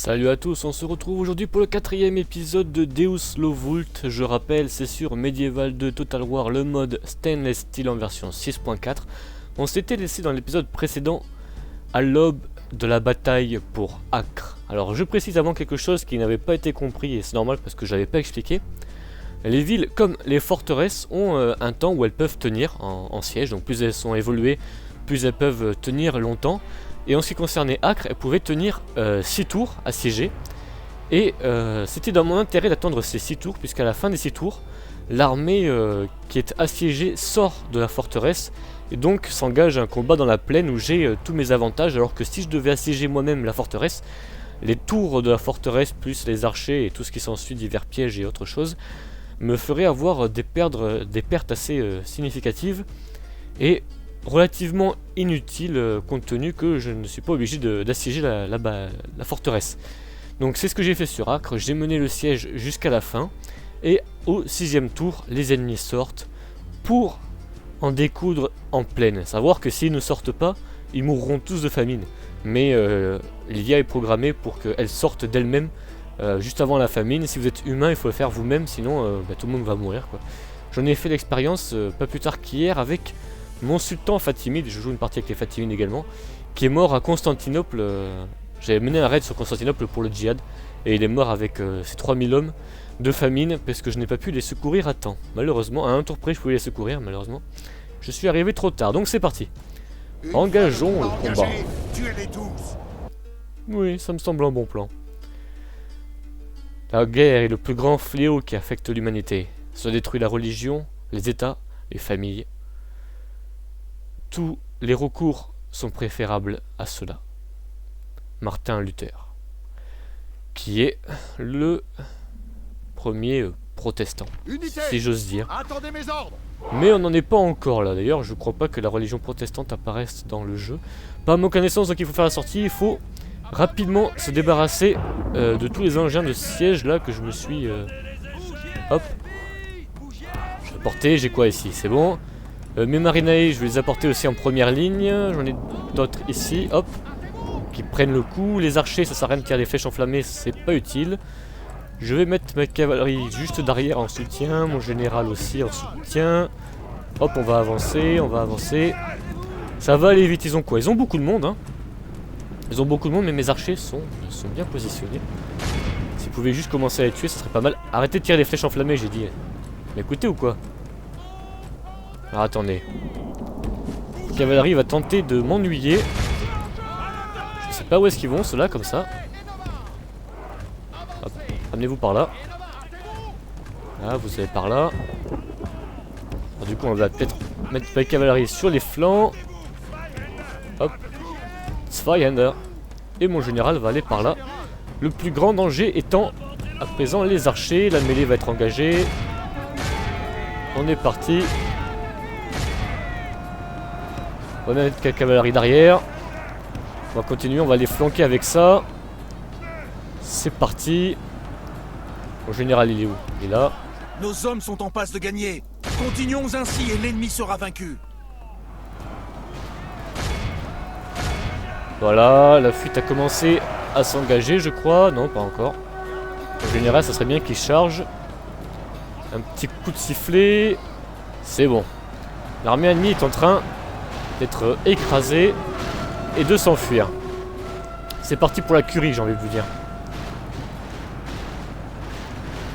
Salut à tous, on se retrouve aujourd'hui pour le 4ème épisode de Deus Low Vult. Je rappelle, c'est sur Medieval 2 Total War, le mode Stainless Steel en version 6.4. On s'était laissé dans l'épisode précédent à l'aube de la bataille pour Acre. Alors je précise avant quelque chose qui n'avait pas été compris, et c'est normal parce que je n'avais pas expliqué. Les villes, comme les forteresses, ont un temps où elles peuvent tenir en siège. Donc plus elles sont évoluées, plus elles peuvent tenir longtemps. Et en ce qui concernait Acre, elle pouvait tenir 6 tours assiégées. Et c'était dans mon intérêt d'attendre ces 6 tours, puisqu'à la fin des 6 tours, l'armée qui est assiégée sort de la forteresse, et donc s'engage un combat dans la plaine où j'ai tous mes avantages, alors que si je devais assiéger moi-même la forteresse, les tours de la forteresse, plus les archers et tout ce qui s'ensuit, divers pièges et autres choses, me feraient avoir des pertes assez significatives, et relativement inutile compte tenu que je ne suis pas obligé d'assiéger la forteresse. Donc c'est ce que j'ai fait sur Acre, j'ai mené le siège jusqu'à la fin et au 6ème tour les ennemis sortent pour en découdre en plaine. Savoir que s'ils ne sortent pas, ils mourront tous de famine. Mais l'IA est programmée pour qu'elle sorte d'elle-même juste avant la famine. Si vous êtes humain, il faut le faire vous-même, sinon tout le monde va mourir, quoi. J'en ai fait l'expérience pas plus tard qu'hier avec mon sultan Fatimide, je joue une partie avec les Fatimides également, qui est mort à Constantinople. J'avais mené un raid sur Constantinople pour le djihad, et il est mort avec ses 3000 hommes de famine, parce que je n'ai pas pu les secourir à temps. Malheureusement, à un tour près je pouvais les secourir, malheureusement. Je suis arrivé trop tard, donc c'est parti. Engageons le combat. Oui, ça me semble un bon plan. La guerre est le plus grand fléau qui affecte l'humanité. Ça détruit la religion, les états, les familles. Tous les recours sont préférables à cela. Martin Luther, qui est le premier protestant, si j'ose dire. Mais on n'en est pas encore là. D'ailleurs, je crois pas que la religion protestante apparaisse dans le jeu. Pas à ma connaissance, donc il faut faire la sortie. Il faut rapidement se débarrasser de tous les engins de siège là que je me suis... Hop. Je vais porter, j'ai quoi ici? C'est bon. Mes marinae, je vais les apporter aussi en première ligne. J'en ai d'autres ici, hop, qui prennent le coup. Les archers, ça sert à rien de tirer des flèches enflammées, c'est pas utile. Je vais mettre ma cavalerie juste derrière en soutien, mon général aussi en soutien. Hop, on va avancer, on va avancer. Ça va aller vite, ils ont quoi? Ils ont beaucoup de monde, hein. Ils ont beaucoup de monde, mais mes archers sont bien positionnés. S'ils pouvaient juste commencer à les tuer, ça serait pas mal. Arrêtez de tirer des flèches enflammées, j'ai dit. Mais écoutez ou quoi? Alors attendez. La cavalerie va tenter de m'ennuyer. Je sais pas où est-ce qu'ils vont, ceux-là, comme ça. Hop, amenez-vous par là. Là, vous allez par là. Alors, du coup, on va peut-être mettre la cavalerie sur les flancs. Hop. Zweihander. Et mon général va aller par là. Le plus grand danger étant, à présent, les archers. La mêlée va être engagée. On est parti. On va mettre la cavalerie derrière. On va continuer, on va les flanquer avec ça. C'est parti. Mon général, il est où? Il est là. Nos hommes sont en passe de gagner. Continuons ainsi et l'ennemi sera vaincu. Voilà, la fuite a commencé à s'engager, je crois. Non, pas encore. Mon général, ça serait bien qu'il charge. Un petit coup de sifflet. C'est bon. L'armée ennemie est en train d'être écrasée et de s'enfuir. C'est parti pour la curie, j'ai envie de vous dire.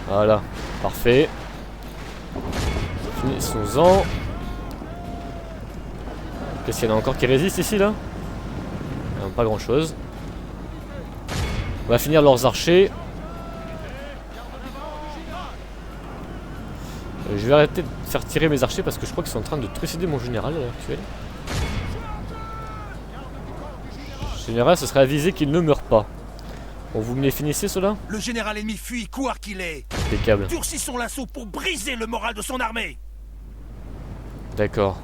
Voilà, parfait. Finissons-en. Qu'est-ce qu'il y en a encore qui résistent ici, là? Non, pas grand-chose. On va finir leurs archers. Je vais arrêter de faire tirer mes archers parce que je crois qu'ils sont en train de trucider mon général à l'heure actuelle. Général, ce serait avisé qu'il ne meurt pas. Bon, vous me les finissez, ceux-là? Le général ennemi fuit, court qu'il est. Impeccable. Durcissons l'assaut pour briser le moral de son armée. D'accord.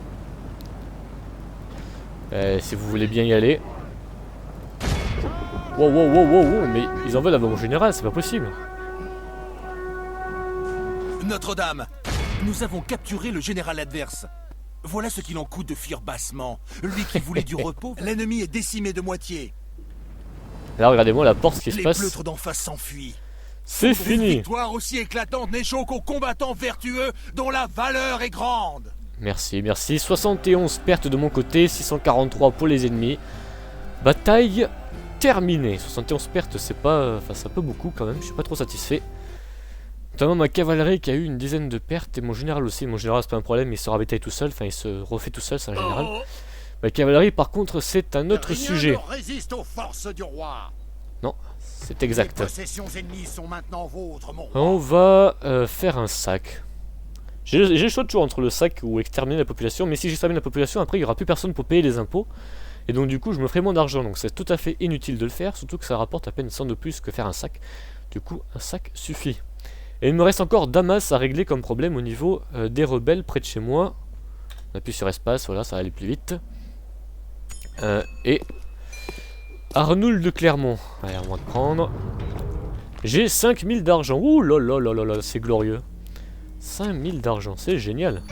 Si vous voulez bien y aller. Wow, wow, wow, wow, wow, mais ils en veulent à mon général, c'est pas possible. Notre-Dame, nous avons capturé le général adverse. Voilà ce qu'il en coûte de fuir bassement. Lui qui voulait du repos, l'ennemi est décimé de moitié. Là, regardez-moi la porte, ce qui se Les passe. pleutres d'en face s'enfuient. C'est Une fini. victoire aussi éclatante n'échoue qu'aux combattants vertueux dont la valeur est grande. Merci, merci. 71 pertes de mon côté, 643 pour les ennemis. Bataille terminée. 71 pertes, c'est pas... Enfin, c'est un peu beaucoup quand même, je suis pas trop satisfait. Notamment ma cavalerie qui a eu une dizaine de pertes, et mon général aussi. Mon général, c'est pas un problème, il se ravitaille tout seul, enfin, il se refait tout seul, c'est un général. Ma cavalerie, par contre, c'est un autre sujet. Rien ne résiste aux forces du roi. Non, c'est exact. Les possessions ennemies sont maintenant vôtres, mon roi. On va faire un sac. J'ai le choix toujours entre le sac ou exterminer la population, mais si j'extermine la population, après il n'y aura plus personne pour payer les impôts. Et donc du coup je me ferai moins d'argent, donc c'est tout à fait inutile de le faire, surtout que ça rapporte à peine 100 de plus que faire un sac. Du coup un sac suffit. Et il me reste encore Damas à régler comme problème au niveau des rebelles près de chez moi. On appuie sur espace, voilà, ça va aller plus vite. Et Arnoul de Clermont. Allez, on va le prendre. J'ai 5000 d'argent. Ouh là là là là là, c'est glorieux. 5000 d'argent, c'est génial.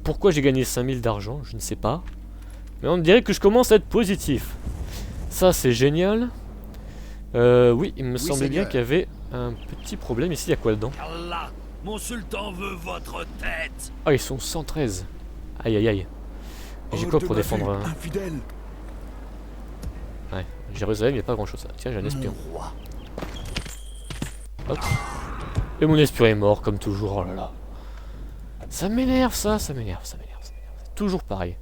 Pourquoi j'ai gagné 5000 d'argent, je ne sais pas. Mais on dirait que je commence à être positif. Ça, c'est génial. Oui, il me semblait bien qu'il y avait un petit problème. Ici, il y a quoi dedans? Allah, mon sultan veut votre tête. Ah, ils sont 113. Aïe aïe aïe. Et j'ai quoi pour défendre un... Infidèle. Ouais, Jérusalem, il n'y a pas grand chose. Tiens, j'ai un espion. Hop. Et mon espion est mort, comme toujours. Oh là là. Ça m'énerve, ça m'énerve, ça m'énerve. C'est toujours pareil.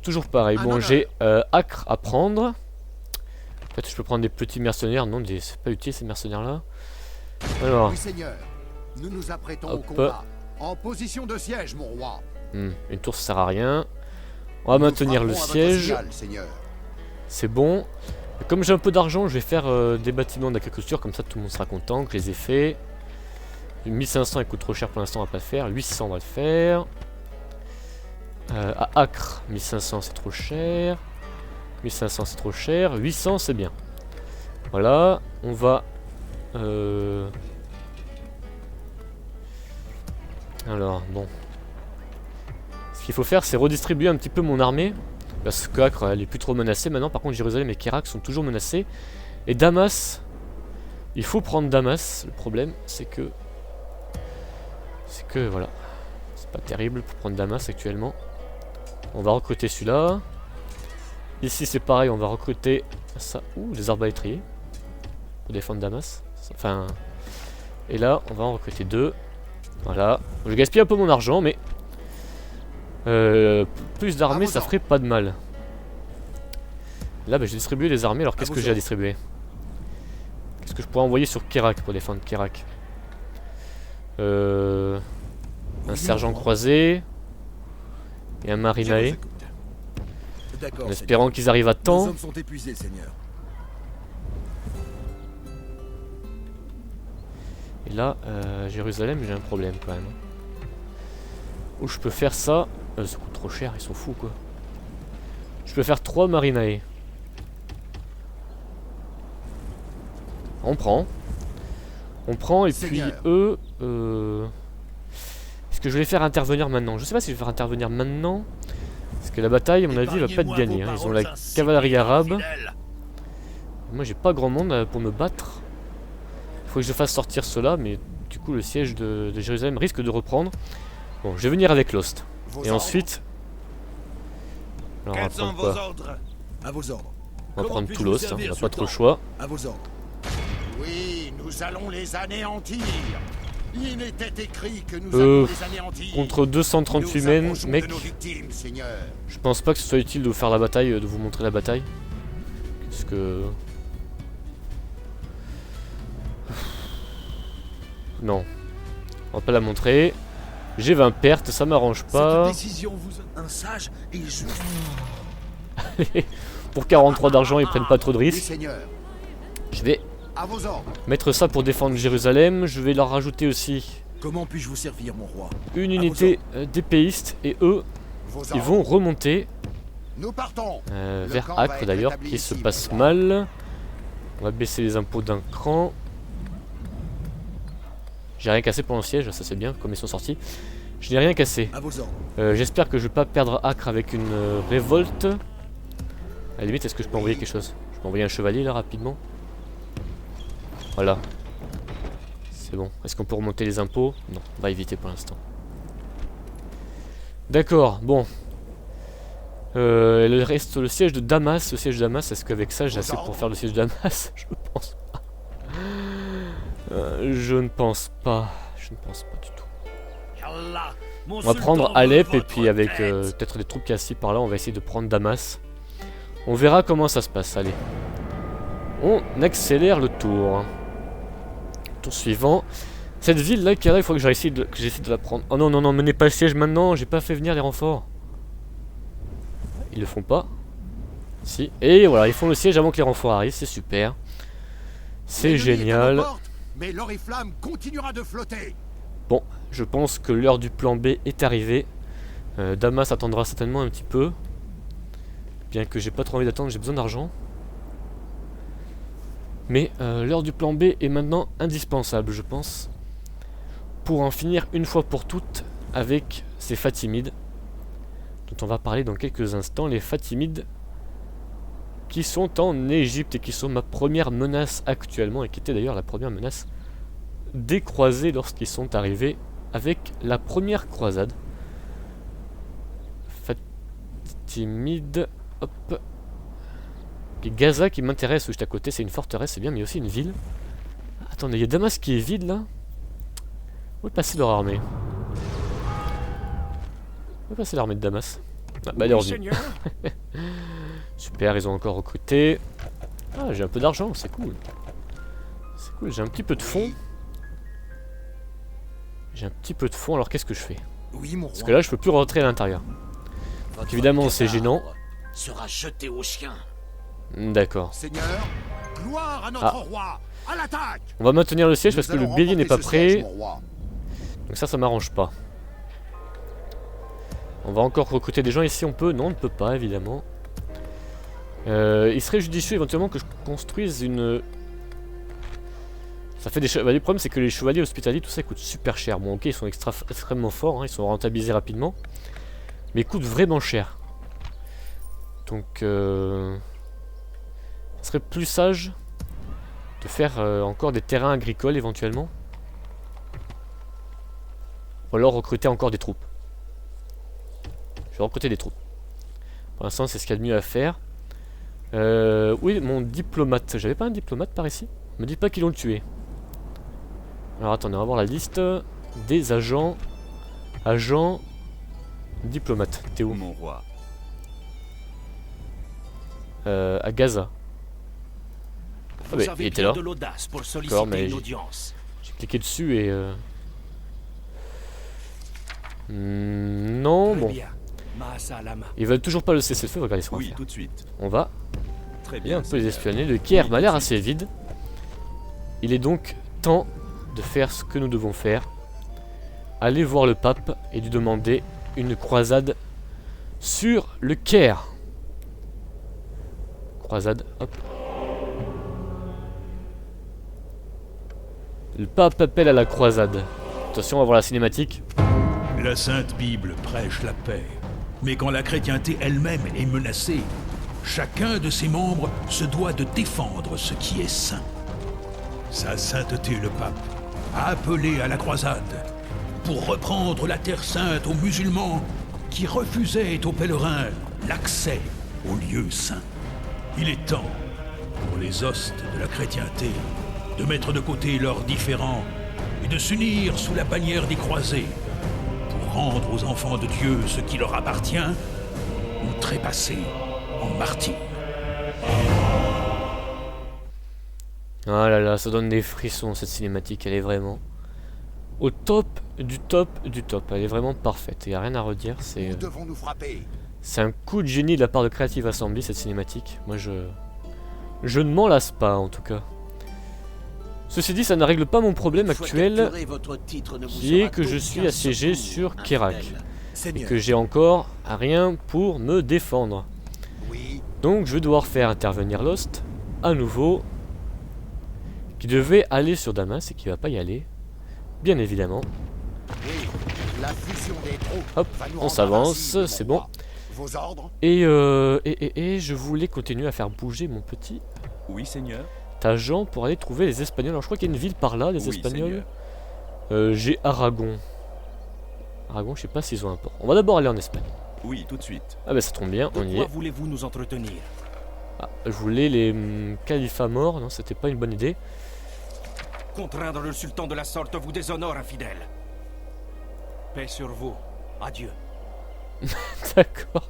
Toujours pareil. Bon, j'ai Acre à prendre. En fait, je peux prendre des petits mercenaires. Non, c'est pas utile ces mercenaires-là. Alors. Oui, Seigneur. Nous nous apprêtons Hop. au combat. En position de siège, mon roi. Une tour, ça sert à rien. On va maintenir le siège. C'est bon. Et comme j'ai un peu d'argent, je vais faire des bâtiments d'agriculture. Comme ça, tout le monde sera content que je les ai faits. 1500, il coûte trop cher pour l'instant, on va pas le faire. 800, on va le faire. À Acre, 1500, c'est trop cher. 1500, c'est trop cher. 800, c'est bien. Voilà, on va... Alors, bon. Ce qu'il faut faire, c'est redistribuer un petit peu mon armée. Parce que Acre, elle est plus trop menacée maintenant. Par contre, Jérusalem et Kérak sont toujours menacés. Et Damas, il faut prendre Damas. Le problème, c'est que voilà, c'est pas terrible pour prendre Damas actuellement. On va recruter celui-là. Ici c'est pareil, on va recruter ça. Ouh, des arbalétriers pour défendre Damas. Enfin, et là on va en recruter 2. Voilà, je gaspille un peu mon argent, mais plus d'armées ça ferait pas de mal. Là bah, j'ai distribué les armées, alors qu'est-ce que j'ai à distribuer? Qu'est-ce que je pourrais envoyer sur Kérak pour défendre Kérak? Un sergent croisé et un marinae. En espérant qu'ils arrivent à temps. Nos hommes sont épuisés, Seigneur. Et là, Jérusalem, j'ai un problème quand même. Où je peux faire ça? Ça coûte trop cher, ils sont fous quoi. Je peux faire 3 marinae. On prend. On prend et puis eux... Est-ce que je vais les faire intervenir maintenant? Je sais pas si je vais faire intervenir maintenant. Parce que la bataille, à mon avis, va pas être gagnée. Hein. Ils ont la cavalerie arabe. Moi, j'ai pas grand monde pour me battre. Il faut que je fasse sortir cela, mais du coup, le siège de Jérusalem risque de reprendre. Bon, je vais venir avec Lost. Et ensuite... Alors, on va prendre quoi? À vos ordres. On va prendre tout Lost, hein. On n'a pas trop le choix. À vos ordres. Oui, nous allons les anéantir. Il était écrit que nous allons les anéantir. Contre 238 men, mec. Victimes, je pense pas que ce soit utile de vous faire la bataille, de vous montrer la bataille. Parce que... Non. On va pas la montrer. J'ai 20 pertes, ça m'arrange pas. Cette décision vous un sage et juste. Pour 43 d'argent, ils prennent pas trop de risques. Je vais mettre ça pour défendre Jérusalem. Je vais leur rajouter aussi... Comment puis-je vous servir, mon roi? Une unité d'épéistes. Et eux, ils vont remonter vers Acre d'ailleurs, qui se passe mal. On va baisser les impôts d'un cran. J'ai rien cassé pendant le siège, ça c'est bien, comme ils sont sortis. Je n'ai rien cassé. J'espère que je vais pas perdre Acre avec une révolte. À la limite, est-ce que je peux envoyer quelque chose? Je peux envoyer un chevalier là rapidement. Voilà. C'est bon. Est-ce qu'on peut remonter les impôts? Non, on va éviter pour l'instant. D'accord, bon. Il reste le siège de Damas. Le siège de Damas, est-ce qu'avec ça j'ai assez pour faire le siège de Damas? Je pense pas. Je ne pense pas. Je ne pense pas du tout. On va prendre Alep et puis avec peut-être des troupes cassées par là, on va essayer de prendre Damas. On verra comment ça se passe, allez. On accélère le tour. Tour suivant. Cette ville là, il faut que j'essaie de la prendre. Oh non, non, non, menez pas le siège maintenant, j'ai pas fait venir les renforts. Ils le font pas. Si. Et voilà, ils font le siège avant que les renforts arrivent, c'est super. C'est génial. Mais l'oriflamme continuera de flotter. Bon, je pense que l'heure du plan B est arrivée. Damas attendra certainement un petit peu. Bien que j'ai pas trop envie d'attendre, j'ai besoin d'argent. Mais l'heure du plan B est maintenant indispensable, je pense. Pour en finir une fois pour toutes avec ces Fatimides. Dont on va parler dans quelques instants. Les Fatimides qui sont en Égypte et qui sont ma première menace actuellement. Et qui était d'ailleurs la première menace des croisés lorsqu'ils sont arrivés avec la première croisade. Fatimides, hop. Et Gaza qui m'intéresse juste à côté, c'est une forteresse, c'est bien, mais il y a aussi une ville. Attendez, il y a Damas qui est vide là. Où est passée leur armée? Où est passée l'armée de Damas? Ah bah elle est revenue. Super, ils ont encore recruté. Ah, j'ai un peu d'argent, c'est cool. C'est cool, j'ai un petit peu de fonds. J'ai un petit peu de fonds, alors qu'est-ce que je fais? Oui, mon Parce que là, je peux plus rentrer à l'intérieur. Donc évidemment, c'est gênant. Sera jeté aux chiens. D'accord. Seigneur, gloire à notre roi. À l'attaque. On va maintenir le siège parce que le bélier n'est pas prêt. Mon roi. Donc ça m'arrange pas. On va encore recruter des gens ici, on peut? Non, on ne peut pas, évidemment. Il serait judicieux éventuellement que je construise une... Ça fait des chevaliers. Le problème, c'est que les chevaliers hospitaliers, tout ça, coûte super cher. Bon, ok, ils sont extrêmement forts, hein, ils sont rentabilisés rapidement. Mais ils coûtent vraiment cher. Donc, ce serait plus sage de faire encore des terrains agricoles éventuellement. Ou alors recruter encore des troupes. Je vais recruter des troupes. Pour l'instant, c'est ce qu'il y a de mieux à faire. Oui, mon diplomate. J'avais pas un diplomate par ici? Me dites pas qu'ils l'ont tué. Alors attendez, on va voir la liste des agents. Agents diplomates. T'es où? Mon roi. À Gaza. Ah bah, il était là. D'accord, mais j'ai cliqué dessus et... non, bon. Ils veulent toujours pas le cessez-le-feu, regardez ce qu'on va faire. Tout de suite. On va Très bien un bien. peu les espionner. Le Caire m'a l'air assez vide. Il est donc temps de faire ce que nous devons faire. Aller voir le pape et lui demander une croisade sur le Caire. Croisade, hop. Le pape appelle à la croisade. Attention, on va voir la cinématique. La Sainte Bible prêche la paix. Mais quand la chrétienté elle-même est menacée, chacun de ses membres se doit de défendre ce qui est saint. Sa sainteté le pape a appelé à la croisade pour reprendre la terre sainte aux musulmans qui refusaient aux pèlerins l'accès aux lieux saints. Il est temps pour les hostes de la chrétienté de mettre de côté leurs différends et de s'unir sous la bannière des croisés pour rendre aux enfants de Dieu ce qui leur appartient ou trépasser en martyrs. Ah là là, ça donne des frissons cette cinématique, elle est vraiment au top du top du top. Elle est vraiment parfaite, il n'y a rien à redire, c'est... Nous devons nous frapper. C'est un coup de génie de la part de Creative Assembly cette cinématique. Moi je ne m'en lasse pas en tout cas. Ceci dit, ça ne règle pas mon problème actuel, qui est que je suis assiégé sur Kerak. Et que j'ai encore rien pour me défendre. Oui. Donc je vais devoir faire intervenir Lost, à nouveau, qui devait aller sur Damas et qui va pas y aller, bien évidemment. Oui. La fusion des troupes Hop, va nous on rendre s'avance, invincibles, c'est mon bon. roi. Vos ordres? Et je voulais continuer à faire bouger mon petit Oui, seigneur. agent pour aller trouver les Espagnols. Alors je crois qu'il y a une ville par là, les Oui, Espagnols. J'ai Aragon. Aragon, je sais pas s'ils ont un port. On va d'abord aller en Espagne. Oui, tout de suite. Ah bah ça tombe bien, on y Pourquoi est. voulez-vous nous entretenir? Ah, je voulais les califats morts, non c'était pas une bonne idée. Contraindre le sultan de la sorte vous déshonore, infidèle. Paix sur vous. Adieu. D'accord.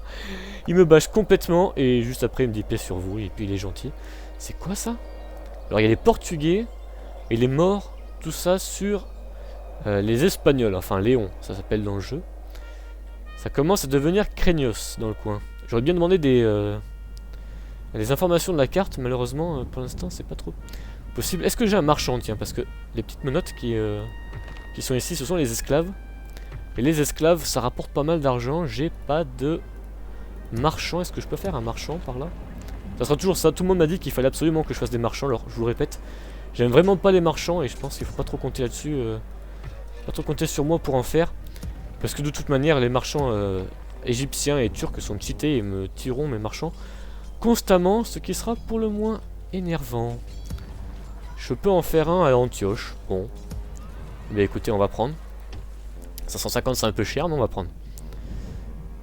Il me bâche complètement et juste après il me dit paix sur vous et puis il est gentil. C'est quoi ça? Alors il y a les Portugais et les morts, tout ça sur les Espagnols, enfin Léon, ça s'appelle dans le jeu. Ça commence à devenir craignos dans le coin. J'aurais bien demandé des informations de la carte, malheureusement pour l'instant c'est pas trop possible. Est-ce que j'ai un marchand? Tiens, parce que les petites menottes qui sont ici, ce sont les esclaves. Et les esclaves, ça rapporte pas mal d'argent. J'ai pas de marchand. Est-ce que je peux faire un marchand par là? Ça sera toujours ça. Tout le monde m'a dit qu'il fallait absolument que je fasse des marchands. Alors, je vous le répète, j'aime vraiment pas les marchands et je pense qu'il faut pas trop compter là-dessus. Pas trop compter sur moi pour en faire. Parce que de toute manière, les marchands égyptiens et turcs sont cheatés et me tireront mes marchands constamment, ce qui sera pour le moins énervant. Je peux en faire un à Antioche. Bon. Mais écoutez, on va prendre. 550 c'est un peu cher, mais on va prendre.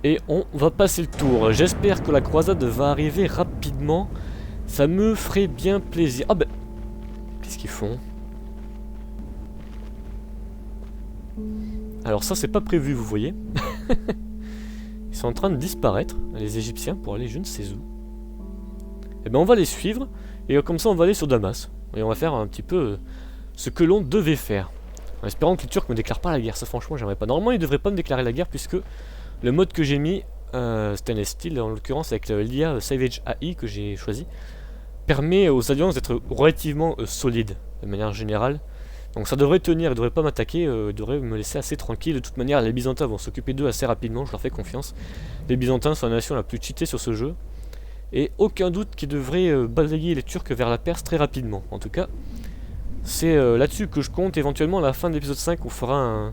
Et on va passer le tour. J'espère que la croisade va arriver rapidement. Ça me ferait bien plaisir. Ah ben... Qu'est-ce qu'ils font? Alors ça c'est pas prévu, vous voyez. Ils sont en train de disparaître, les Égyptiens, pour aller je ne sais où. Et ben on va les suivre. Et comme ça on va aller sur Damas. Et on va faire un petit peu ce que l'on devait faire. En espérant que les Turcs me déclarent pas la guerre, ça franchement j'aimerais pas. Normalement ils devraient pas me déclarer la guerre puisque le mode que j'ai mis, Stainless Steel en l'occurrence avec l'IA Savage AI que j'ai choisi, permet aux alliances d'être relativement solides de manière générale. Donc ça devrait tenir, ils devraient pas m'attaquer, ils devraient me laisser assez tranquille. De toute manière les Byzantins vont s'occuper d'eux assez rapidement, je leur fais confiance. Les Byzantins sont la nation la plus cheatée sur ce jeu. Et aucun doute qu'ils devraient balayer les Turcs vers la Perse très rapidement. En tout cas, c'est là-dessus que je compte. Éventuellement à la fin de l'épisode 5 on fera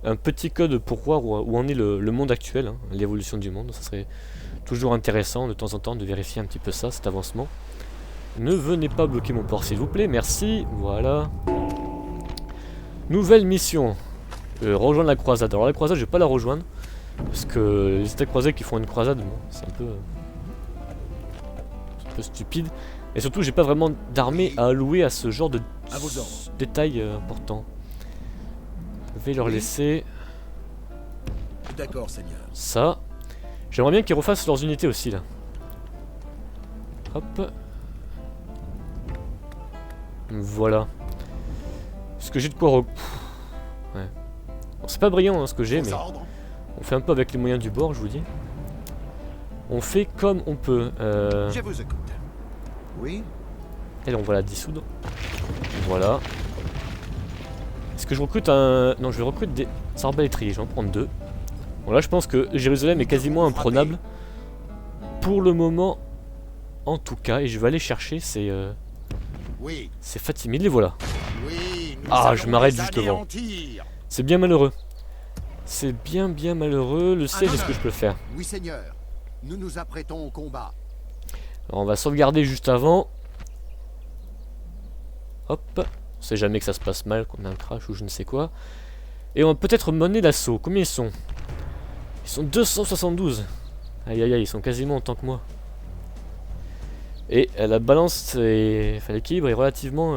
un petit code pour voir où en est le monde actuel, hein, l'évolution du monde. Ça serait toujours intéressant de temps en temps de vérifier un petit peu ça, cet avancement. Ne venez pas bloquer mon port s'il vous plaît, merci, voilà. Nouvelle mission, rejoindre la croisade. Alors la croisade je vais pas la rejoindre, parce que les états croisés qui font une croisade, bon, c'est un peu stupide. Et surtout j'ai pas vraiment d'armée à allouer à ce genre de détails importants. Je vais leur laisser D'accord, Seigneur. ça. J'aimerais bien qu'ils refassent leurs unités aussi là. Hop. Voilà. Est-ce que j'ai de quoi ouais. Bon, c'est pas brillant hein, ce que j'ai, mais on fait un peu avec les moyens du bord, je vous dis. On fait comme on peut. Je vous écoute. Oui. Et on va la dissoudre. Voilà. Est-ce que je recrute un... Non, je recrute des arbalétriers, je vais en prendre 2. Bon là je pense que Jérusalem est quasiment imprenable. Pour le moment, en tout cas. Et je vais aller chercher ces Fatimides, les voilà. Oui, ah, je m'arrête juste devant. C'est bien malheureux. C'est bien malheureux. Le siège, est-ce que je peux le faire? Oui, Seigneur. Nous nous apprêtons au combat. Alors on va sauvegarder juste avant. Hop. On sait jamais que ça se passe mal, qu'on a un crash ou je ne sais quoi. Et on va peut-être mener l'assaut. Combien ils sont? Ils sont 272. Aïe aïe aïe, ils sont quasiment autant que moi. Et la balance, enfin, l'équilibre est relativement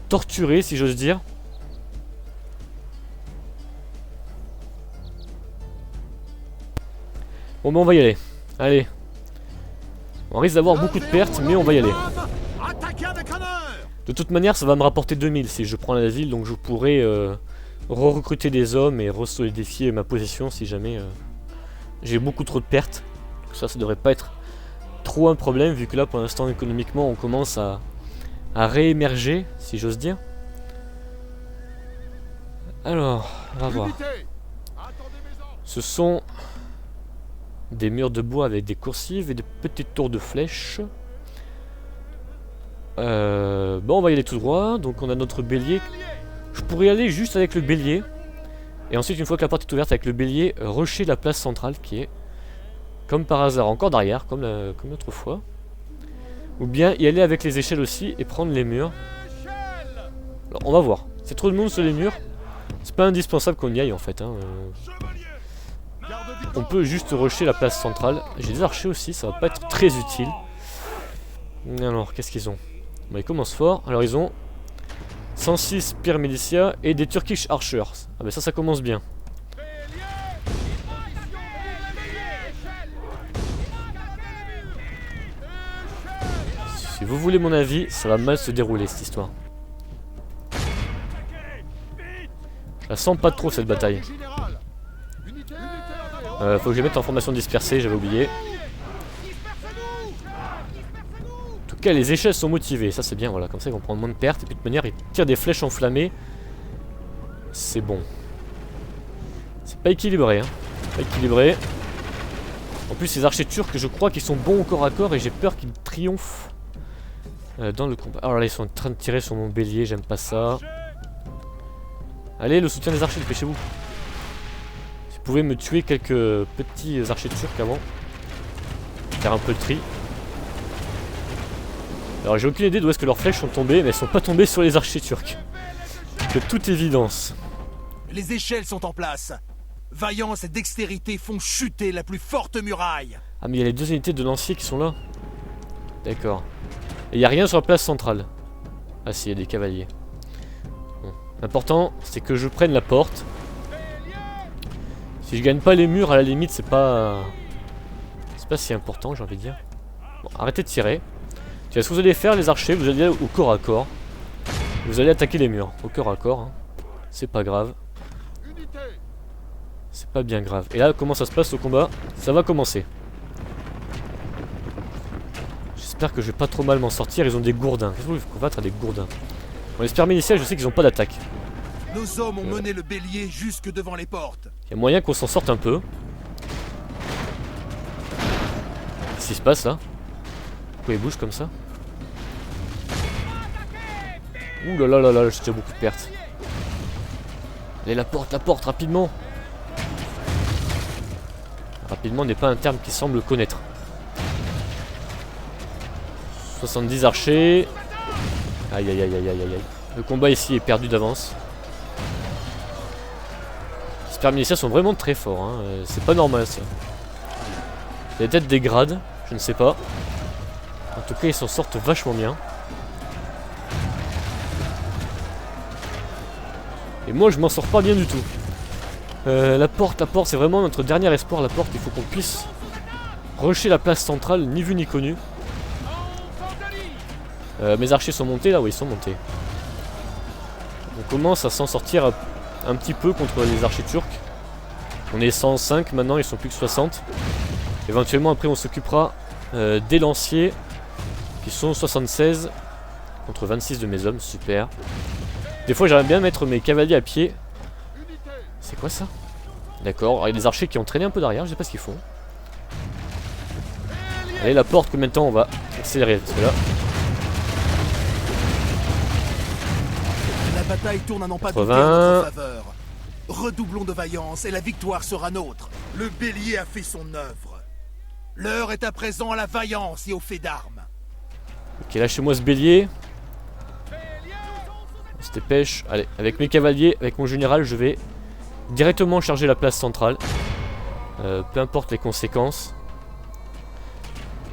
torturé, si j'ose dire. Bon ben on va y aller. Allez. On risque d'avoir beaucoup de pertes, mais on va y aller. De toute manière, ça va me rapporter 2000 si je prends la ville, donc je pourrai re-recruter des hommes et re-solidifier ma position si jamais j'ai beaucoup trop de pertes. Ça devrait pas être trop un problème, vu que là, pour l'instant, économiquement, on commence à réémerger, si j'ose dire. Alors, on va voir. Ce sont des murs de bois avec des coursives et des petites tours de flèches. Bon, on va y aller tout droit. Donc on a notre bélier. Je pourrais aller juste avec le bélier. Et ensuite, une fois que la porte est ouverte avec le bélier, rusher la place centrale qui est Comme par hasard, encore derrière, comme l'autre fois. Ou bien y aller avec les échelles aussi et prendre les murs. Alors, on va voir. C'est trop de monde sur les murs. C'est pas indispensable qu'on y aille en fait. Hein. On peut juste rusher la place centrale. J'ai des archers aussi, ça va pas être très utile. Alors, qu'est-ce qu'ils ont? Bah, ils commencent fort. Alors, ils ont 106 Spear Militia et des Turkish Archers. Ah bah ça commence bien. Si vous voulez mon avis, ça va mal se dérouler cette histoire. Je la sens pas trop cette bataille. Faut que je les mette en formation dispersée, j'avais oublié. En tout cas, les échelles sont motivées, ça c'est bien, voilà, comme ça ils vont prendre moins de pertes. Et puis de toute manière, ils tirent des flèches enflammées. C'est bon. C'est pas équilibré, hein. Pas équilibré. En plus, les archers turcs, je crois qu'ils sont bons au corps à corps et j'ai peur qu'ils triomphent dans le combat. Alors là, ils sont en train de tirer sur mon bélier, j'aime pas ça. Allez, le soutien des archers, dépêchez-vous. Si vous pouvez me tuer quelques petits archers turcs avant. Faire un peu le tri. Alors j'ai aucune idée d'où est-ce que leurs flèches sont tombées, mais elles sont pas tombées sur les archers turcs. De toute évidence. Les échelles sont en place. Vaillance et dextérité font chuter la plus forte muraille. Ah mais il y a les 2 unités de lanciers qui sont là. D'accord. Et il n'y a rien sur la place centrale. Ah si, il y a des cavaliers. Bon. L'important, c'est que je prenne la porte. Si je gagne pas les murs, à la limite, c'est pas si important, j'ai envie de dire. Bon, arrêtez de tirer. Tiens, ce que vous allez faire, les archers, vous allez aller au corps à corps. Vous allez attaquer les murs, au corps à corps. Hein. C'est pas grave. C'est pas bien grave. Et là, comment ça se passe au combat? Ça va commencer. J'espère que je vais pas trop mal m'en sortir. Ils ont des gourdins. Qu'est-ce que vous voulez combattre à des gourdins? Bon, les Spear Militia, je sais qu'ils ont pas d'attaque. Nos hommes ont mené le bélier jusque devant les portes. Il y a moyen qu'on s'en sorte un peu. Qu'est-ce qui se passe là? Pourquoi il bouge comme ça? Ouh là là là là, j'ai déjà beaucoup de pertes. Allez, la porte, rapidement. Rapidement n'est pas un terme qui semble connaître. 70 archers. Aïe aïe aïe aïe aïe aïe. Le combat ici est perdu d'avance. Les Spear Militia sont vraiment très forts, hein. C'est pas normal ça. Il y a peut-être des grades, je ne sais pas. En tout cas ils s'en sortent vachement bien. Et moi je m'en sors pas bien du tout. La porte c'est vraiment notre dernier espoir, la porte. Il faut qu'on puisse rusher la place centrale, ni vu ni connu. Mes archers sont montés là, oui ils sont montés. On commence à s'en sortir un petit peu contre les archers turcs. On est 105 maintenant, ils sont plus que 60. Éventuellement après on s'occupera des lanciers qui sont 76 contre 26 de mes hommes, super. Des fois j'aimerais bien mettre mes cavaliers à pied. C'est quoi ça? D'accord, il y a des archers qui ont traîné un peu derrière, je sais pas ce qu'ils font. Allez, la porte, combien de temps on va accélérer parce que là. La bataille tourne à non pas de 80. en notre faveur. Redoublons de vaillance et la victoire sera nôtre. Le bélier a fait son œuvre. L'heure est à présent à la vaillance et au fait d'armes. Ok, lâchez-moi ce bélier. On se dépêche. Allez, avec mes cavaliers, avec mon général, je vais directement charger la place centrale. Peu importe les conséquences.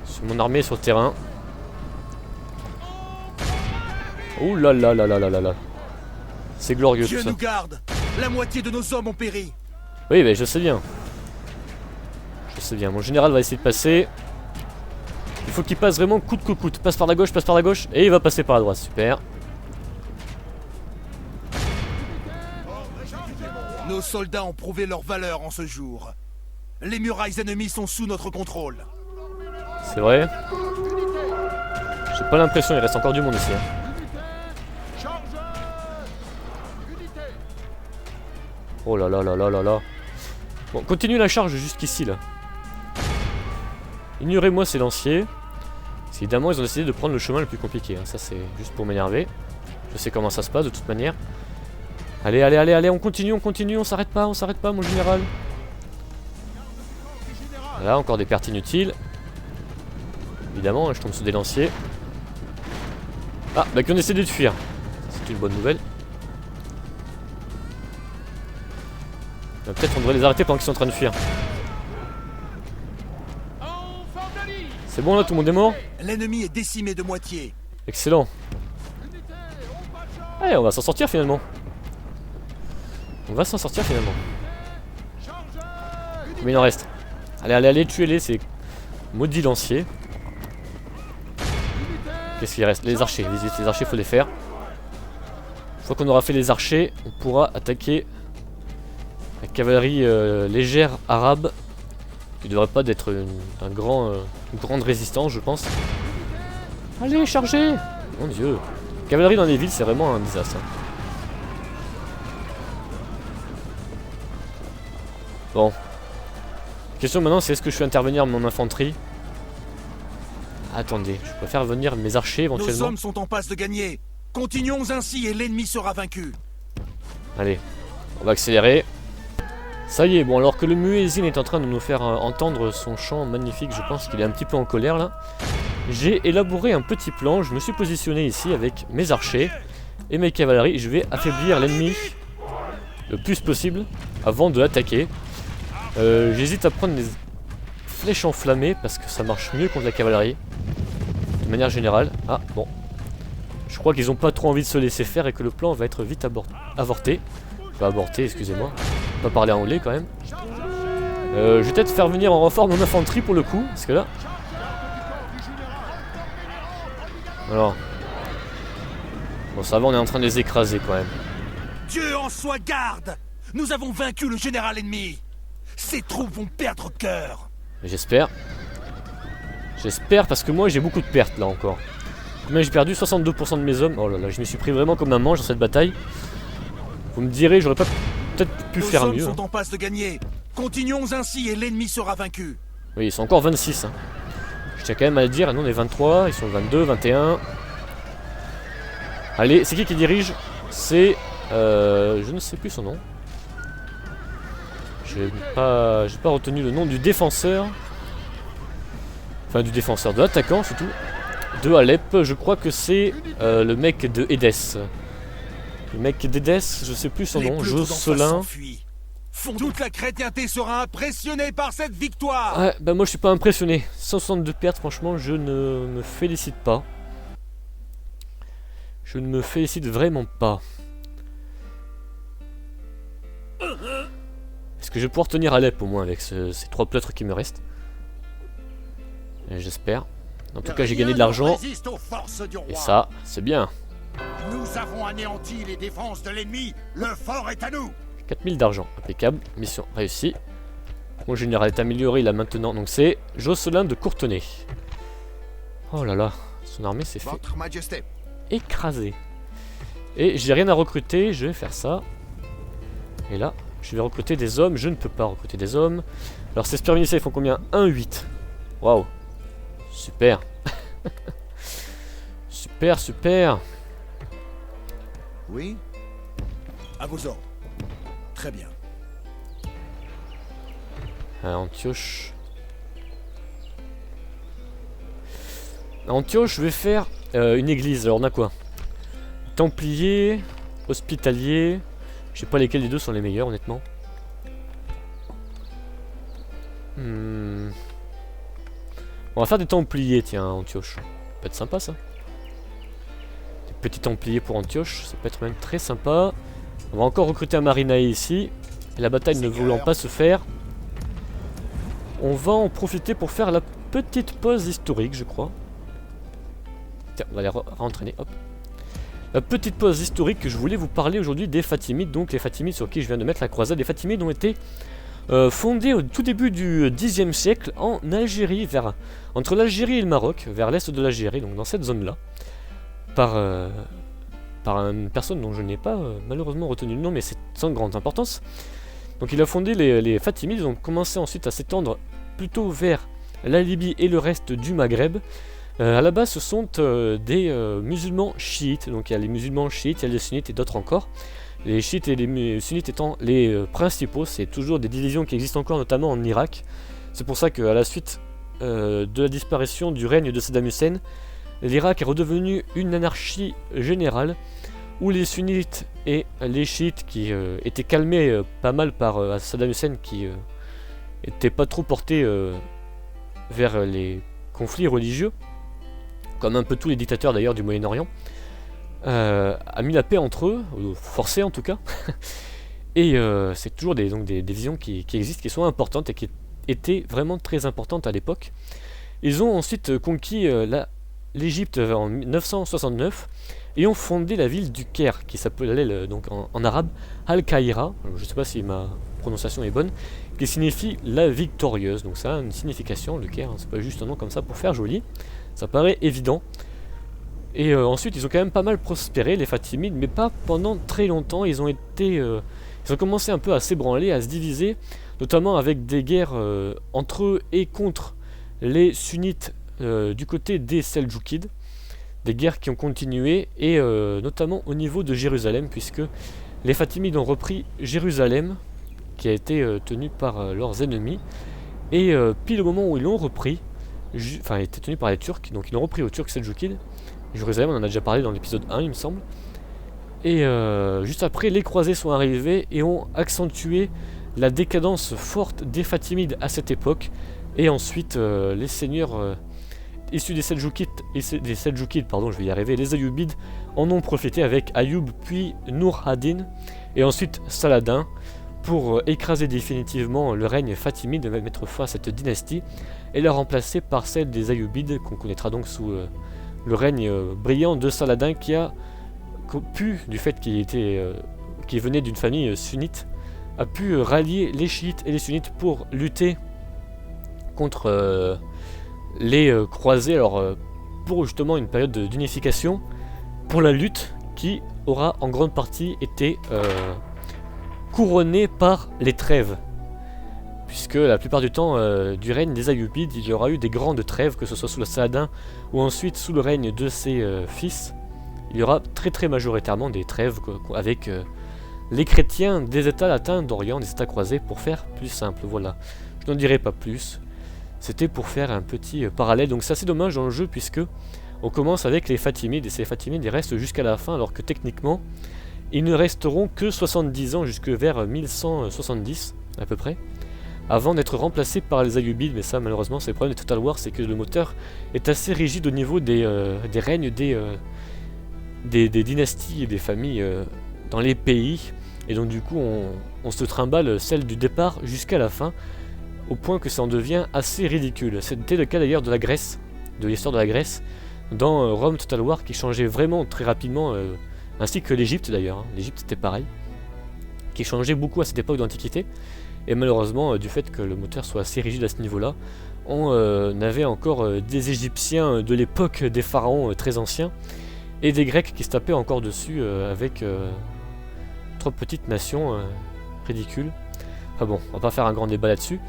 Sur mon armée sur le terrain. Ouh là là là là là là là. C'est glorieux Dieu tout ça. nous garde. La moitié de nos hommes ont péri. Oui, mais je sais bien. Je sais bien. Mon général va essayer de passer. Il faut qu'il passe vraiment coûte que coûte. Passe par la gauche, et il va passer par la droite. Super. Nos soldats ont prouvé leur valeur en ce jour. Les murailles ennemies sont sous notre contrôle. C'est vrai. J'ai pas l'impression, il reste encore du monde ici. Hein. Oh là là là là là là. Bon, continue la charge jusqu'ici là. Ignorez-moi ces lanciers. Parce qu'évidemment, ils ont décidé de prendre le chemin le plus compliqué. Hein. Ça, c'est juste pour m'énerver. Je sais comment ça se passe de toute manière. Allez, allez, allez, allez, on continue, on s'arrête pas, mon général. Voilà, encore des pertes inutiles. Évidemment, je tombe sur des lanciers. Ah, bah qu'on essaie de fuir. C'est une bonne nouvelle. Peut-être on devrait les arrêter pendant qu'ils sont en train de fuir. C'est bon là, tout le monde est mort? L'ennemi est décimé de moitié. Excellent. Allez, on va s'en sortir finalement. On va s'en sortir finalement. Mais il en reste. Allez, allez, allez, tuez-les, c'est maudit lancier. Qu'est-ce qu'il reste? Les archers, les archers, faut les faire. Une fois qu'on aura fait les archers, on pourra attaquer la cavalerie légère arabe, qui devrait pas d'être une grande résistance, je pense. Allez, chargez! Mon dieu. Cavalerie dans les villes, c'est vraiment un désastre. Bon. La question maintenant, c'est est-ce que je fais intervenir mon infanterie? Attendez, je préfère venir mes archers éventuellement. Nos hommes sont en passe de gagner. Continuons ainsi et l'ennemi sera vaincu. Allez, on va accélérer. Ça y est, bon, alors que le muezzin est en train de nous faire entendre son chant magnifique, je pense qu'il est un petit peu en colère là. J'ai élaboré un petit plan, je me suis positionné ici avec mes archers et mes cavaleries. Je vais affaiblir l'ennemi le plus possible avant de l'attaquer. J'hésite à prendre des flèches enflammées parce que ça marche mieux contre la cavalerie. De manière générale. Ah, bon. Je crois qu'ils ont pas trop envie de se laisser faire et que le plan va être vite avorté. Pas avorté, excusez-moi. Pas parler anglais quand même. Je vais peut-être faire venir en renfort mon infanterie pour le coup, parce que là... Alors... Bon, ça va, on est en train de les écraser quand même. Dieu en soit garde! Nous avons vaincu le général ennemi. Ces troupes vont perdre cœur. J'espère. J'espère parce que moi j'ai beaucoup de pertes là encore. Combien j'ai perdu? 62% de mes hommes. Oh là là, je me suis pris vraiment comme un manche dans cette bataille. Vous me direz, j'aurais pas peut-être pu faire mieux. Nos hommes sont en passe de gagner. Continuons ainsi et l'ennemi sera vaincu. Oui, ils sont encore 26. Hein. Je tiens quand même à le dire, nous on est 23, ils sont 22, 21. Allez, c'est qui dirige? C'est... je ne sais plus son nom. J'ai pas retenu le nom du défenseur. Enfin du défenseur, de l'attaquant surtout. De Alep, je crois que c'est le mec de Édesse. Le mec d'Édesse, je sais plus son nom, Jocelyn. Toute la chrétienté sera impressionnée par cette victoire. Ouais, bah moi je suis pas impressionné. 162 pertes, franchement, je ne me félicite pas. Je ne me félicite vraiment pas. Est-ce que je vais pouvoir tenir Alep au moins avec ces 3 pleutres qui me restent? J'espère. En tout cas, j'ai gagné de l'argent. Et ça, c'est bien. Nous avons anéanti les défenses de l'ennemi. Le fort est à nous. 4000 d'argent, impeccable. Mission réussie. Mon général est amélioré là maintenant. Donc c'est Jocelyn de Courtenay. Oh là là, son armée s'est fait écraser. Et j'ai rien à recruter, je vais faire ça. Et là, je vais recruter des hommes. Je ne peux pas recruter des hommes. Alors ces spermicides, ils font combien? 1,8. Waouh. Super. Super, super. Oui. À vos ordres. Très bien. Antioche. Antioche, je vais faire une église. Alors on a quoi? Templier, hospitalier. Je sais pas lesquels des deux sont les meilleurs honnêtement. On va faire des templiers, tiens, Antioche. Ça peut être sympa ça. Des petits templiers pour Antioche, ça peut être même très sympa. On va encore recruter un marinae ici. Et la bataille ne voulant pas se faire, on va en profiter pour faire la petite pause historique, je crois. Tiens, on va les rentraîner, hop. La petite pause historique que je voulais vous parler aujourd'hui des Fatimides. Donc les Fatimides sur qui je viens de mettre la croisade. Les Fatimides ont été fondés au tout début du Xe siècle en Algérie, entre l'Algérie et le Maroc, vers l'est de l'Algérie, donc dans cette zone-là, par une personne dont je n'ai pas malheureusement retenu le nom, mais c'est sans grande importance. Donc il a fondé les Fatimides, ils ont commencé ensuite à s'étendre plutôt vers la Libye et le reste du Maghreb. À la base, ce sont des musulmans chiites, donc il y a les musulmans chiites, il y a les sunnites et d'autres encore. Les chiites et les sunnites étant les principaux, c'est toujours des divisions qui existent encore, notamment en Irak. C'est pour ça qu'à la suite de la disparition du règne de Saddam Hussein, l'Irak est redevenu une anarchie générale où les sunnites et les chiites qui étaient calmés pas mal par Saddam Hussein qui n'était pas trop porté vers les conflits religieux, comme un peu tous les dictateurs d'ailleurs du Moyen-Orient, a mis la paix entre eux, forcé en tout cas, et c'est toujours des visions qui existent, qui sont importantes et qui étaient vraiment très importantes à l'époque. Ils ont ensuite conquis l'Égypte en 969 et ont fondé la ville du Caire, qui s'appelait donc en arabe Al-Qaïra, je ne sais pas si ma prononciation est bonne, qui signifie la victorieuse. Donc ça a une signification, le Caire, hein, c'est pas juste un nom comme ça pour faire joli, ça paraît évident. Et ensuite ils ont quand même pas mal prospéré, les Fatimides, mais pas pendant très longtemps. Ils ont commencé un peu à s'ébranler, à se diviser, notamment avec des guerres entre eux et contre les sunnites du côté des Seldjoukides, des guerres qui ont continué, et notamment au niveau de Jérusalem, puisque les Fatimides ont repris Jérusalem, qui a été tenue par leurs ennemis, et pile au moment où ils l'ont repris, était tenu par les Turcs, donc ils l'ont repris aux Turcs Seldjoukides. Jérusalem, on en a déjà parlé dans l'épisode 1, il me semble. Et juste après, les croisés sont arrivés et ont accentué la décadence forte des Fatimides à cette époque. Et ensuite, les seigneurs issus des Seldjoukides, je vais y arriver, les Ayyubides en ont profité avec Ayoub puis Nour ad-Din et ensuite Saladin pour écraser définitivement le règne fatimide, mettre fin à cette dynastie et la remplacer par celle des Ayyubides qu'on connaîtra donc sous le règne brillant de Saladin, qui a pu, du fait qu'il venait d'une famille sunnite, a pu rallier les chiites et les sunnites pour lutter contre les croisés, alors pour justement une période d'unification, pour la lutte qui aura en grande partie été couronnée par les trêves, puisque la plupart du temps du règne des Ayyubides, il y aura eu des grandes trêves, que ce soit sous le Saladin ou ensuite sous le règne de ses fils. Il y aura très majoritairement des trêves avec les chrétiens des États latins d'Orient, des États croisés, pour faire plus simple. Voilà, je n'en dirai pas plus. C'était pour faire un petit parallèle. Donc c'est assez dommage dans le jeu, puisque on commence avec les Fatimides, et ces Fatimides ils restent jusqu'à la fin, alors que techniquement ils ne resteront que 70 ans, jusque vers 1170 à peu près, avant d'être remplacés par les Ayyubides. Mais ça, malheureusement, c'est le problème de Total War, c'est que le moteur est assez rigide au niveau des règnes des dynasties et des familles dans les pays, et donc du coup on se trimballe celle du départ jusqu'à la fin, au point que ça en devient assez ridicule. C'était le cas d'ailleurs de la Grèce, de l'histoire de la Grèce, dans Rome Total War, qui changeait vraiment très rapidement, ainsi que l'Égypte d'ailleurs, hein. L'Égypte c'était pareil, qui changeait beaucoup à cette époque d'Antiquité, et malheureusement du fait que le moteur soit assez rigide à ce niveau-là, on avait encore des Égyptiens de l'époque des pharaons très anciens, et des Grecs qui se tapaient encore dessus avec 3 petites nations ridicules. Enfin bon, on va pas faire un grand débat là-dessus.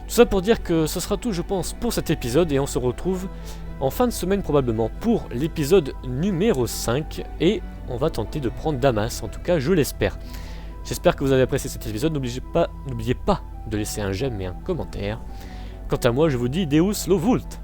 Tout ça pour dire que ce sera tout, je pense, pour cet épisode, et on se retrouve en fin de semaine probablement pour l'épisode numéro 5, et on va tenter de prendre Damas, en tout cas je l'espère. J'espère que vous avez apprécié cet épisode, n'oubliez pas de laisser un j'aime et un commentaire. Quant à moi, je vous dis Deus lo vult.